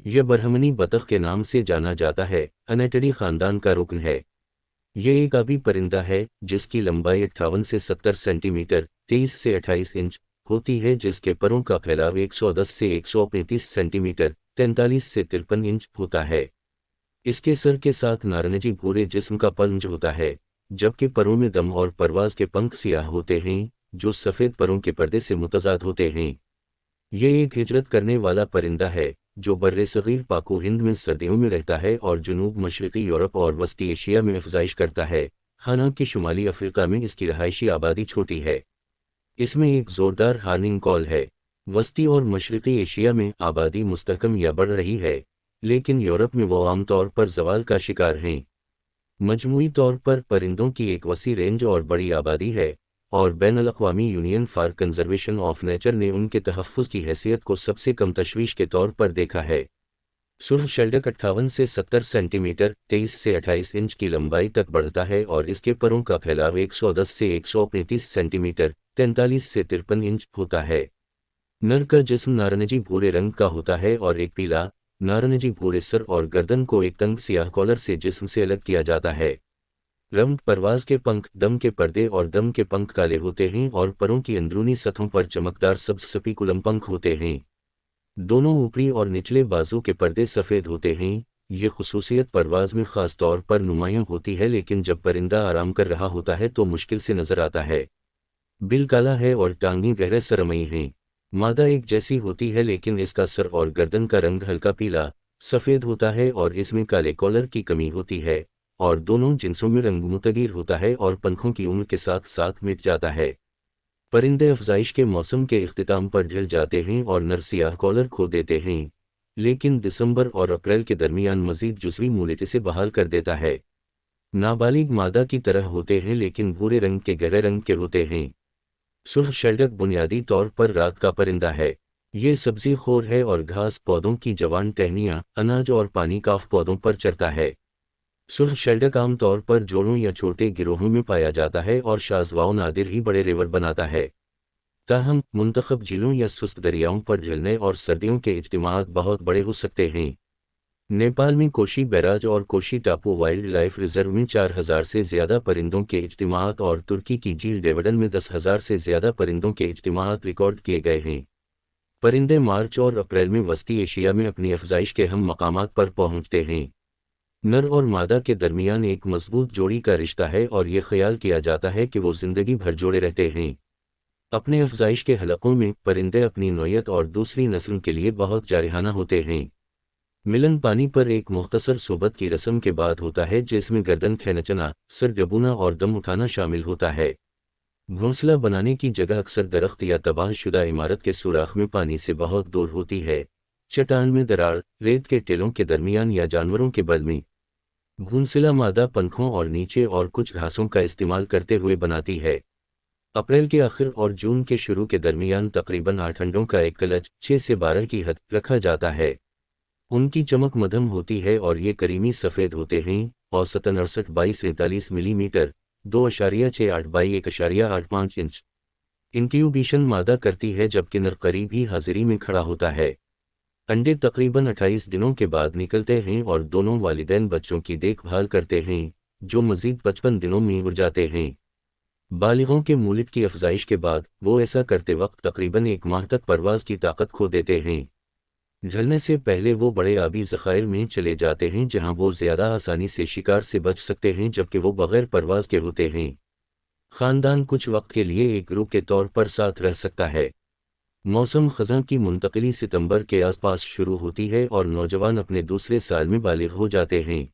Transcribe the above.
यह बरहमनी बतख के नाम से जाना जाता है, अनेटडी खानदान का रुकन है। यह एक आबी परिंदा है जिसकी लंबाई 58 से 70 सेंटीमीटर 23 से 28 इंच होती है, जिसके परों का फैलाव 110 से 135 सेंटीमीटर 43 से 53 इंच होता है। इसके सर के साथ नारंगी भूरे जिस्म का पंज होता है, जबकि परों में दम और परवाज के पंख सियाह होते हैं, जो सफ़ेद परों के पर्दे से मुतज़ाद होते हैं। यह एक हिजरत करने वाला परिंदा है जो बर्रे-सग़ीर पाको हिंद में सर्दियों में रहता है और जनूब मशरक़ी यूरोप और वस्ती एशिया में अफ़ज़ाइश करता है, हालांकि शुमाली अफ्रीका में इसकी रहायशी आबादी छोटी है। इसमें एक ज़ोरदार हार्निंग कॉल है। वस्ती और मशरक़ी एशिया में आबादी मुस्तहकम या बढ़ रही है, लेकिन यूरोप में वो आमतौर पर ज़वाल का शिकार हैं। मजमूई तौर पर परिंदों की एक वसी रेंज और बड़ी आबादी है, और बैनुल-अक़वामी union for conservation of nature ने उनके तहफ़्फ़ुज़ की हैसियत को सबसे कम तशवीश के तौर पर देखा है। सुर्ख़ शेल्डक 58 से 70 सेंटीमीटर 23 से 28 इंच की लंबाई तक बढ़ता है और इसके परों का फैलाव 110 से 135 सेंटीमीटर 43 से 53 इंच होता है। नर का जिस्म नारंगी भूरे रंग का होता है और एक पीला नारंगी भूरे सर और गर्दन को एक तंग सियाह कॉलर से जिस्म से अलग किया जाता है। रंग परवाज के पंख, दम के पर्दे और दम के पंख काले होते हैं और परों की अंदरूनी सतहों पर चमकदार सब्ज़ स्पिकुलम पंख होते हैं। दोनों ऊपरी और निचले बाजू के पर्दे सफ़ेद होते हैं। ये खुसूसियत परवाज में ख़ास तौर पर नुमायाँ होती है, लेकिन जब परिंदा आराम कर रहा होता है तो मुश्किल से नज़र आता है। बिल काला है और टांगें गहरे सरमई हैं। मादा एक जैसी होती है, लेकिन इसका सर और गर्दन का रंग हल्का पीला सफ़ेद होता है और इसमें काले कॉलर की कमी होती है, और दोनों जिन्सों में रंग मुतगीर होता है और पंखों की उम्र के साथ साथ मिट जाता है। परिंदे अफजाइश के मौसम के इख्तिताम पर ढल जाते हैं और नर सियाह कॉलर खो देते हैं, लेकिन दिसंबर और अप्रैल के दरमियान मजीद जुज़वी मोलिटी से बहाल कर देता है। नाबालिग मादा की तरह होते हैं, लेकिन भूरे रंग के गहरे रंग के होते हैं। सुर्ख शेल्डक बुनियादी तौर पर रात का परिंदा है। ये सब्ज़ी खोर है और घास, पौधों की जवान टहनियाँ, अनाज और पानी काफ पौधों पर चरता है। सुर्ख शेल्डक आम तौर पर जोड़ों या छोटे गिरोहों में पाया जाता है और शाज़ नादिर ही बड़े रिवर बनाता है। ताहम मुंतखब झीलों या सुस्त दरियाओं पर झलने और सर्दियों के इज्तिमात बहुत बड़े हो सकते हैं। नेपाल में कोशी बैराज और कोशी टापू वाइल्ड लाइफ रिजर्व में 4000 से ज़्यादा परिंदों के इज्तिमात और तुर्की की झील डेवडन में 10,000 से ज़्यादा परिंदों के इज्तिमात रिकॉर्ड किए गए हैं। परिंदे मार्च और अप्रैल में वस्ती एशिया में अपनी अफजाइश के हम मकामात पर पहुंचते हैं। नर और मादा के दरमियान एक मजबूत जोड़ी का रिश्ता है और ये ख्याल किया जाता है कि वो ज़िंदगी भर जोड़े रहते हैं। अपने अफजाइश के हलकों में परिंदे अपनी नौयत और दूसरी नस्ल के लिए बहुत जारिहाना होते हैं। मिलन पानी पर एक मुख्तसर सोबत की रस्म के बाद होता है, जिसमें गर्दन खींचना, सर डबूना और दम उठाना शामिल होता है। घोंसला बनाने की जगह अक्सर दरख्त या तबाह शुदा इमारत के सुराख में पानी से बहुत दूर होती है, चट्टान में दरार, रेत के टेलों के दरमियान या जानवरों के बल में। घोंसला मादा पंखों और नीचे और कुछ घासों का इस्तेमाल करते हुए बनाती है। अप्रैल के आखिर और जून के शुरू के दरमियान तकरीबन 8 अंडों का एक कलच 6 से 12 की हद रखा जाता है। उनकी चमक मध्यम होती है और ये करीमी सफ़ेद होते हैं, औसतन 68 by 47 millimetre 2.68 by 1.85 inch. Incubation मादा करती है जबकि नर करीब ही हाजिरी में खड़ा होता है। अंडे तकरीबन 28 दिनों के बाद निकलते हैं और दोनों वालिदैन बच्चों की देखभाल करते हैं, जो मज़ीद 55 दिनों में उड़ जाते हैं। बालिगों के मूलिद की अफजाइश के बाद वो ऐसा करते वक्त तकरीबन 1 माह तक परवाज़ की ताकत खो देते हैं। ढलने से पहले वो बड़े आबी ज़खायर में चले जाते हैं, जहां वो ज़्यादा आसानी से शिकार से बच सकते हैं, जबकि वो बग़ैर परवाज़ के होते हैं। ख़ानदान कुछ वक्त के लिए एक ग्रुप के तौर पर साथ रह सकता है। मौसम ख़ज़ां की मुंतक़ली सितंबर के आसपास शुरू होती है और नौजवान अपने दूसरे साल में बालिग हो जाते हैं।